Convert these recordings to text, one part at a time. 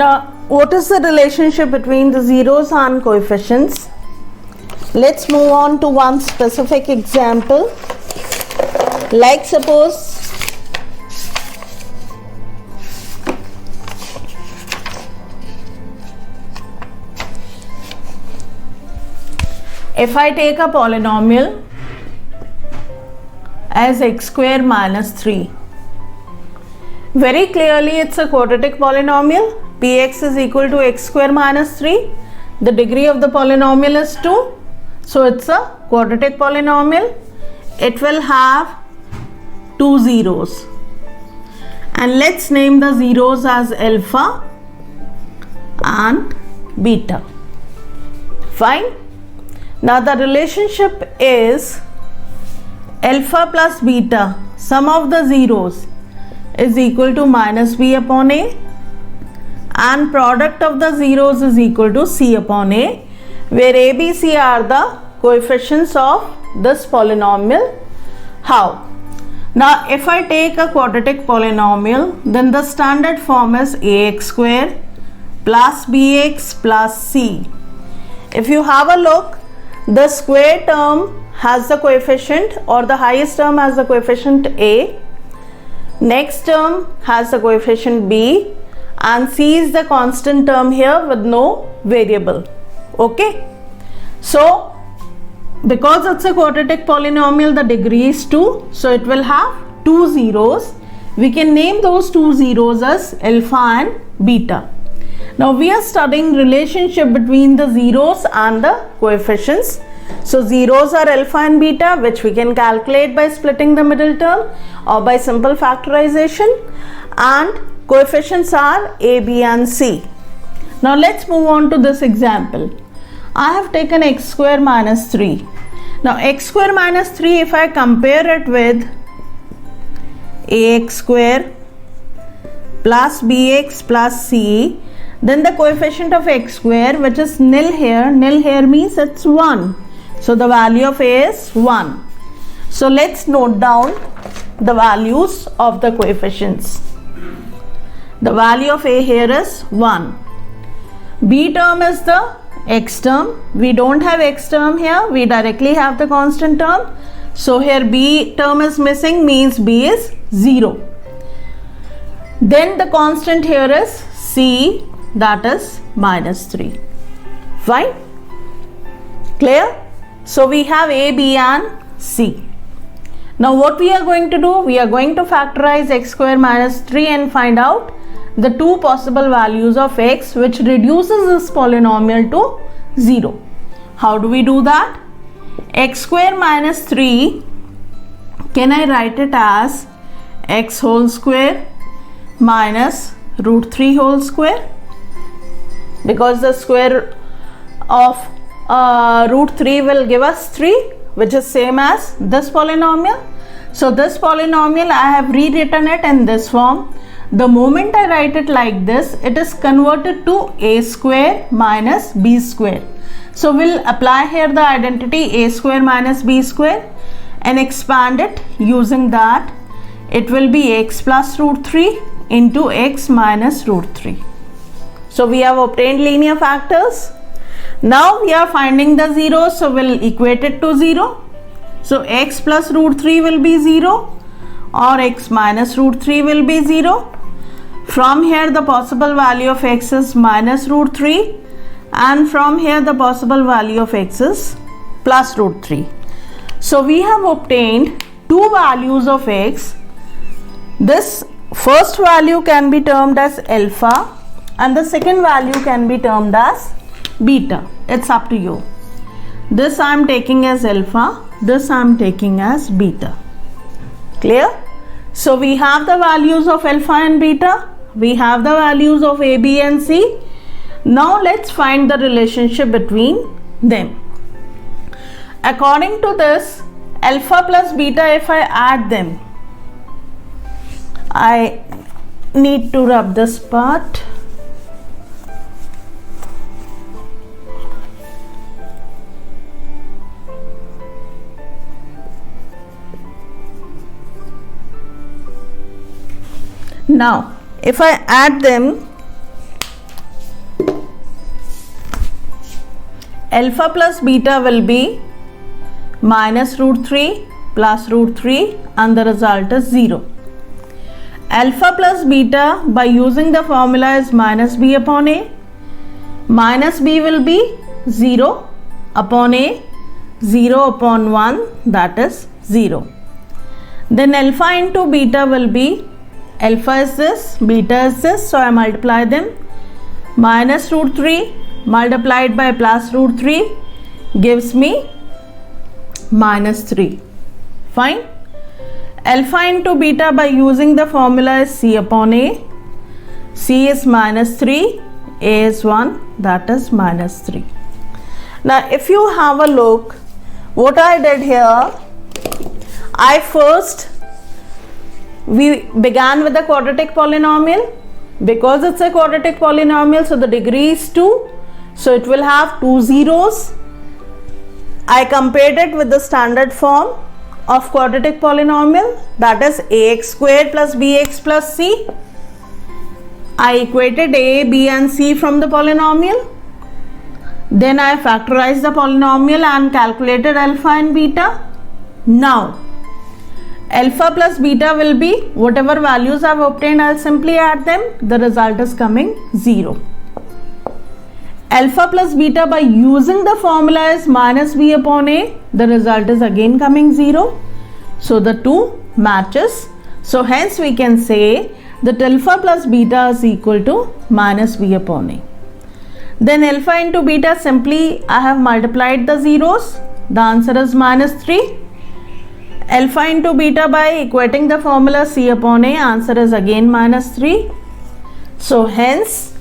Now, what is the relationship between the zeros and coefficients? Let's move on to one specific example. Like suppose if I take a polynomial as x square minus 3, very clearly it's a quadratic polynomial. Px is equal to x square minus 3. The degree of the polynomial is 2. So it's a quadratic polynomial. It will have 2 zeros. And let's name the zeros as alpha and beta. Fine. Now the relationship is alpha plus beta, sum of the zeros, is equal to minus b upon a, and product of the zeros is equal to c upon a, where a, b, c are the coefficients of this polynomial. How? Now if I take a quadratic polynomial, then the standard form is ax square plus bx plus c. If you have a look, the square term has the coefficient, or the highest term has the coefficient a, next term has the coefficient b, and c is the constant term here with no variable. Okay, so because it's a quadratic polynomial, the degree is 2, so it will have 2 zeros. We can name those 2 zeros as alpha and beta. Now we are studying relationship between the zeros and the coefficients. So zeros are alpha and beta, which we can calculate by splitting the middle term or by simple factorization, and coefficients are a, b and c. Now let's move on to this example. I have taken x square minus 3. Now x square minus 3, if I compare it with ax square plus bx plus c, then the coefficient of x square, which is nil here means it's 1. So the value of a is 1. So let's note down the values of the coefficients. The value of a here is 1. B term is the x term. We don't have x term here. We directly have the constant term. So here b term is missing, means b is 0. Then the constant here is c, that is minus 3. Fine? Clear? So we have a, b and c. Now what we are going to do? We are going to factorize x square minus 3 and find out the two possible values of x, which reduces this polynomial to 0. How do we do that? X square minus 3, can I write it as x whole square minus root 3 whole square? Because the square of root 3 will give us 3, which is same as this polynomial. So this polynomial, I have rewritten it in this form. The moment I write it like this, it is converted to a square minus b square. So we'll apply here the identity a square minus b square and expand it. Using that, it will be x plus root 3 into x minus root 3. So we have obtained linear factors. Now we are finding the zeros, so we'll equate it to 0. So x plus root 3 will be 0 or x minus root 3 will be 0. From here the possible value of x is minus root 3, and from here the possible value of x is plus root 3. So we have obtained two values of x. This first value can be termed as alpha and the second value can be termed as beta. It's up to you. This I am taking as alpha, this I am taking as beta. Clear? So we have the values of alpha and beta. We have the values of a, b and c. Now let's find the relationship between them. According to this, alpha plus beta, if I add them, I need to rub this part. Now if I add them, alpha plus beta will be minus root 3 plus root 3 and the result is 0. Alpha plus beta by using the formula is minus b upon a. Minus b will be 0 upon a, 0 upon 1, that is 0. Then alpha into beta will be, alpha is this, beta is this, so I multiply them. Minus root 3 multiplied by plus root 3 gives me minus 3. Fine. Alpha into beta by using the formula is c upon a. C is minus 3, a is 1, that is minus 3. Now if you have a look, what I did here, we began with the quadratic polynomial. Because it's a quadratic polynomial, so the degree is 2, so it will have 2 zeros. I compared it with the standard form of quadratic polynomial, that is ax squared plus bx plus c. I equated a, b and c from the polynomial. Then I factorized the polynomial and calculated alpha and beta. Now alpha plus beta will be whatever values I have obtained, I'll simply add them. The result is coming 0. Alpha plus beta by using the formula is minus b upon a. The result is again coming 0. So the two matches. So hence we can say that alpha plus beta is equal to minus b upon a. Then alpha into beta, simply I have multiplied the zeros. The answer is minus 3. Alpha into beta by equating the formula c upon a, answer is again minus 3. So hence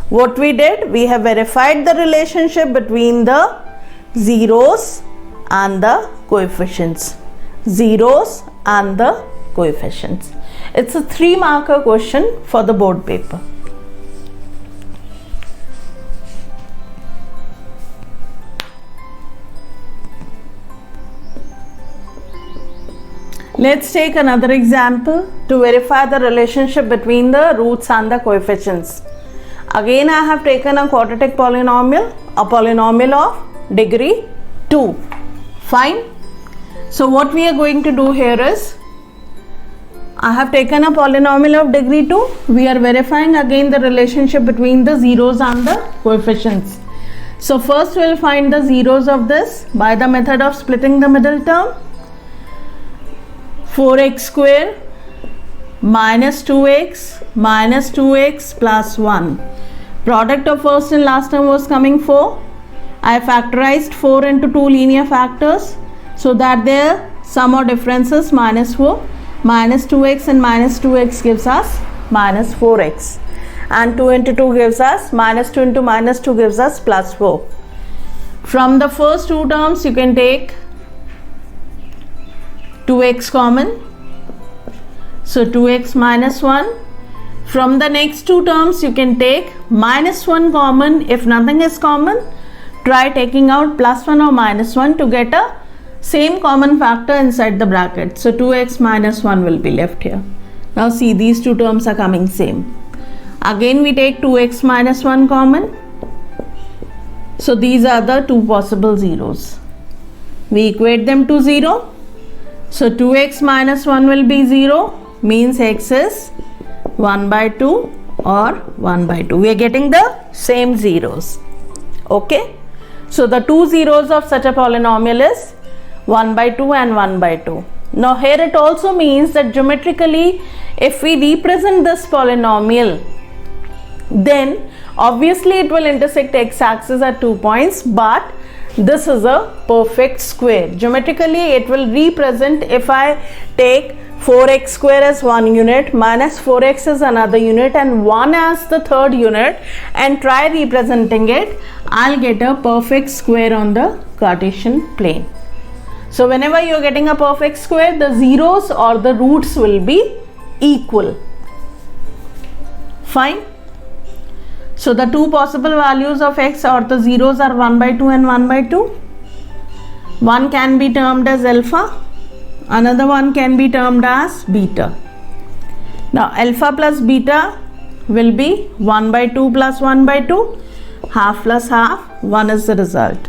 what we did, we have verified the relationship between the zeros and the coefficients. Zeros and the coefficients. It's a 3-marker question for the board paper. Let's take another example to verify the relationship between the roots and the coefficients. Again, I have taken a quadratic polynomial, a polynomial of degree 2. Fine. So what we are going to do here is, I have taken a polynomial of degree 2. We are verifying again the relationship between the zeros and the coefficients. So first we will find the zeros of this by the method of splitting the middle term. 4x square minus 2x plus 1. Product of first and last term was coming 4. I factorized 4 into 2 linear factors so that their sum or difference is minus 4. Minus 2x and minus 2x gives us minus 4x. And 2 into 2 gives us minus 2 into minus 2 gives us plus 4. From the first two terms you can take 2x common, so 2x minus 1. From the next two terms you can take minus 1 common. If nothing is common, try taking out plus 1 or minus 1 to get a same common factor inside the bracket. So 2x minus 1 will be left here. Now see, these two terms are coming same. Again we take 2x minus 1 common. So these are the two possible zeros. We equate them to 0. So 2x minus 1 will be 0, means x is 1 by 2 or 1 by 2. We are getting the same zeros. Okay. So the two zeros of such a polynomial is 1 by 2 and 1 by 2. Now here it also means that geometrically, if we represent this polynomial, then obviously it will intersect x-axis at 2 points, but this is a perfect square. Geometrically it will represent, if I take 4x square as one unit, minus 4x as another unit, and 1 as the third unit, and try representing it, I'll get a perfect square on the Cartesian plane. So whenever you're getting a perfect square, the zeros or the roots will be equal. Fine. So the two possible values of x or the zeros are 1 by 2 and 1 by 2. One can be termed as alpha, another one can be termed as beta. Now alpha plus beta will be 1 by 2 plus 1 by 2, half plus half, 1 is the result.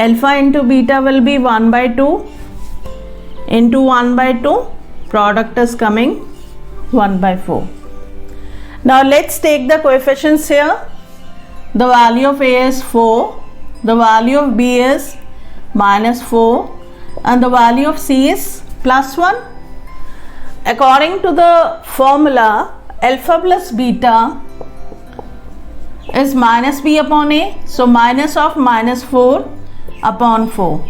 alpha into beta will be 1 by 2 into 1 by 2, product is coming 1 by 4. Now let's take the coefficients here. The value of A is 4, the value of B is minus 4, and the value of C is plus 1. According to the formula, alpha plus beta is minus B upon A, so minus of minus 4 upon 4.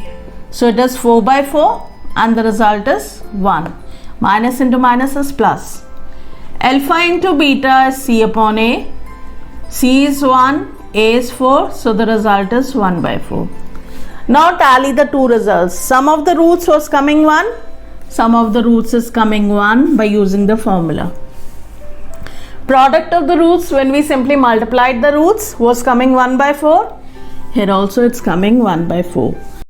So it is 4 by 4 and the result is 1. Minus into minus is plus. Alpha into beta is C upon A. C is 1, A is 4, so the result is 1 by 4. Now tally the two results. Sum of the roots was coming 1. Sum of the roots is coming 1 by using the formula. Product of the roots, when we simply multiplied the roots, was coming 1 by 4. Here also it's coming 1 by 4.